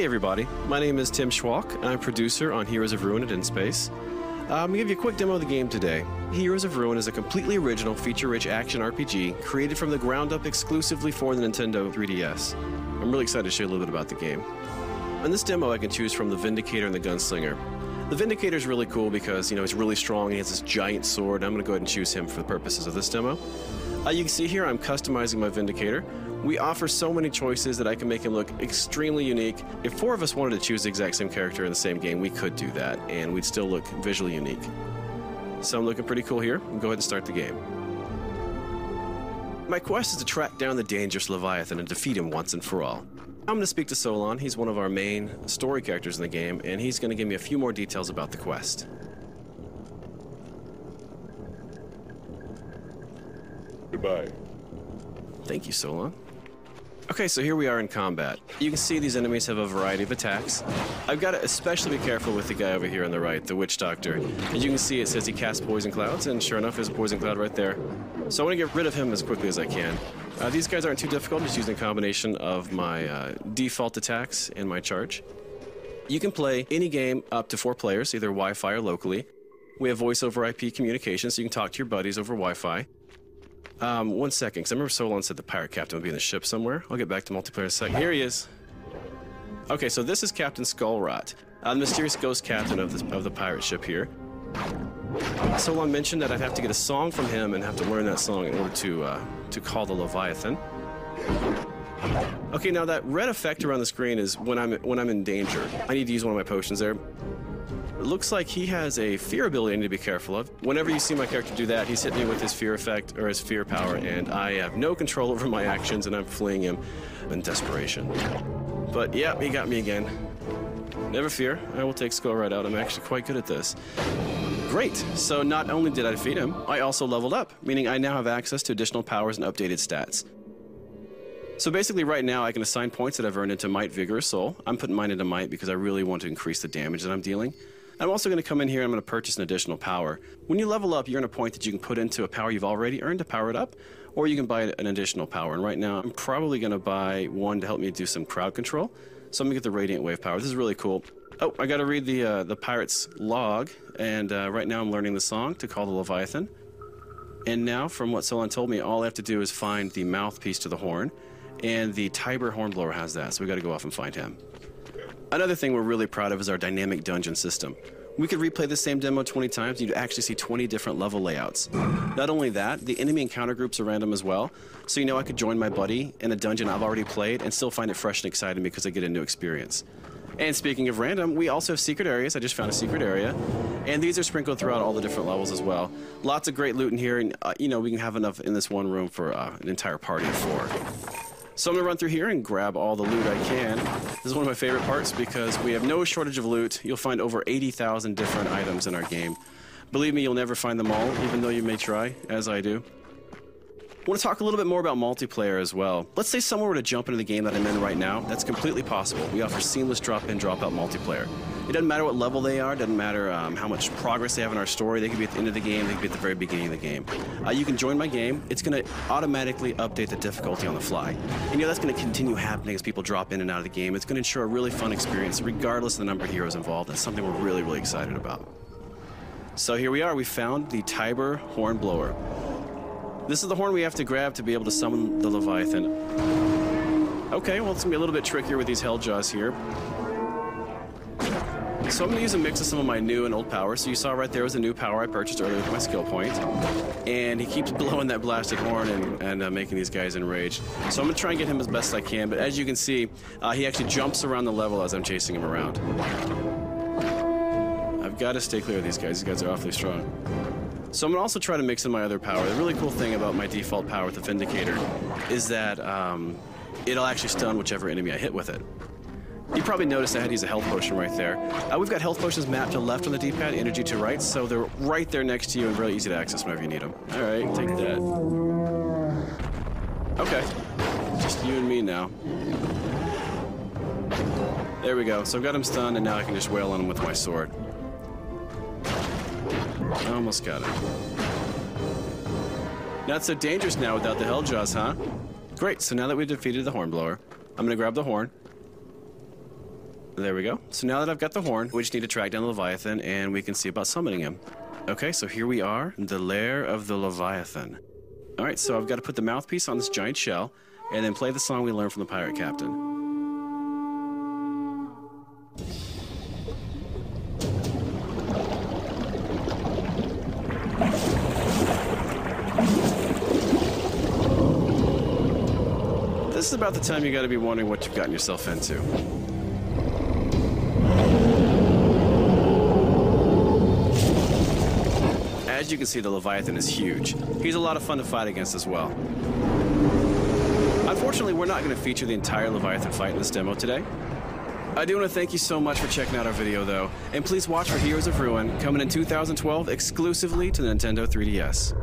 Hey everybody, my name is Tim Schwalk, and I'm producer on Heroes of Ruin and In Space. I'm going to give you a quick demo of the game today. Heroes of Ruin is a completely original, feature-rich action RPG created from the ground up exclusively for the Nintendo 3DS. I'm really excited to show you a little bit about the game. In this demo, I can choose from the Vindicator and the Gunslinger. The Vindicator is really cool because, he's really strong and he has this giant sword. I'm going to go ahead and choose him for the purposes of this demo. You can see here I'm customizing my Vindicator. We offer so many choices that I can make him look extremely unique. If 4 of us wanted to choose the exact same character in the same game, we could do that, and we'd still look visually unique. So I'm looking pretty cool here. Go ahead and start the game. My quest is to track down the dangerous Leviathan and defeat him once and for all. I'm going to speak to Solon. He's one of our main story characters in the game, and he's going to give me a few more details about the quest. Goodbye. Thank you, Solon. Okay, so here we are in combat. You can see these enemies have a variety of attacks. I've got to especially be careful with the guy over here on the right, the Witch Doctor. As you can see, it says he casts poison clouds, and sure enough, there's a poison cloud right there. So I want to get rid of him as quickly as I can. These guys aren't too difficult, just using a combination of my default attacks and my charge. You can play any game up to 4 players, either Wi-Fi or locally. We have voice over IP communication, so you can talk to your buddies over Wi-Fi. 1 second, because I remember Solon said the pirate captain would be in the ship somewhere. I'll get back to multiplayer in a second. Here he is. Okay, so this is Captain Skullrot, the mysterious ghost captain of the pirate ship here. Solon mentioned that I'd have to get a song from him and have to learn that song in order to call the Leviathan. Okay, now that red effect around the screen is when I'm in danger. I need to use one of my potions there. It looks like he has a fear ability I need to be careful of. Whenever you see my character do that, he's hitting me with his fear effect, or his fear power, and I have no control over my actions, and I'm fleeing him in desperation. But yeah, he got me again. Never fear, I will take Skullrot out. I'm actually quite good at this. Great, so not only did I defeat him, I also leveled up, meaning I now have access to additional powers and updated stats. So basically right now I can assign points that I've earned into Might, Vigor, or Soul. I'm putting mine into Might because I really want to increase the damage that I'm dealing. I'm also going to come in here and I'm going to purchase an additional power. When you level up, you earn a point that you can put into a power you've already earned to power it up, or you can buy an additional power. And right now, I'm probably going to buy one to help me do some crowd control. So I'm going to get the Radiant Wave power. This is really cool. Oh, I got to read the pirate's log, and right now I'm learning the song to call the Leviathan. And now, from what Solon told me, all I have to do is find the mouthpiece to the horn, and the Tiber Hornblower has that, so we got to go off and find him. Another thing we're really proud of is our dynamic dungeon system. We could replay the same demo 20 times and you'd actually see 20 different level layouts. Not only that, the enemy encounter groups are random as well, so I could join my buddy in a dungeon I've already played and still find it fresh and exciting because I get a new experience. And speaking of random, we also have secret areas. I just found a secret area, and these are sprinkled throughout all the different levels as well. Lots of great loot in here, and we can have enough in this one room for an entire party of 4. So I'm going to run through here and grab all the loot I can. This is one of my favorite parts because we have no shortage of loot. You'll find over 80,000 different items in our game. Believe me, you'll never find them all, even though you may try, as I do. I want to talk a little bit more about multiplayer as well. Let's say someone were to jump into the game that I'm in right now. That's completely possible. We offer seamless drop-in, drop-out multiplayer. It doesn't matter what level they are, doesn't matter how much progress they have in our story. They could be at the end of the game, they could be at the very beginning of the game. You can join my game. It's going to automatically update the difficulty on the fly. And that's going to continue happening as people drop in and out of the game. It's going to ensure a really fun experience regardless of the number of heroes involved. That's something we're really, really excited about. So here we are. We found the Tiber Hornblower. This is the horn we have to grab to be able to summon the Leviathan. Okay, well, it's going to be a little bit trickier with these Helljaws here. So I'm going to use a mix of some of my new and old powers. So you saw right there was a new power I purchased earlier with my skill point. And he keeps blowing that blasted horn and making these guys enraged. So I'm going to try and get him as best I can. But as you can see, he actually jumps around the level as I'm chasing him around. I've got to stay clear of these guys. These guys are awfully strong. So I'm going to also try to mix in my other power. The really cool thing about my default power with the Vindicator is that it'll actually stun whichever enemy I hit with it. You probably noticed I had to use a health potion right there. We've got health potions mapped to left on the D-pad, energy to right, so they're right there next to you and really easy to access whenever you need them. All right, take that. Okay, just you and me now. There we go. So I've got him stunned, and now I can just wail on him with my sword. Almost got him. Not so dangerous now without the Helljaws, huh? Great, so now that we've defeated the Hornblower, I'm going to grab the horn. There we go. So now that I've got the horn, we just need to track down the Leviathan, and we can see about summoning him. Okay, so here we are, the lair of the Leviathan. All right, so I've got to put the mouthpiece on this giant shell, and then play the song we learned from the pirate captain. This is about the time you got to be wondering what you've gotten yourself into. As you can see, the Leviathan is huge. He's a lot of fun to fight against as well. Unfortunately, we're not going to feature the entire Leviathan fight in this demo today. I do want to thank you so much for checking out our video, though, and please watch for Heroes of Ruin, coming in 2012 exclusively to the Nintendo 3DS.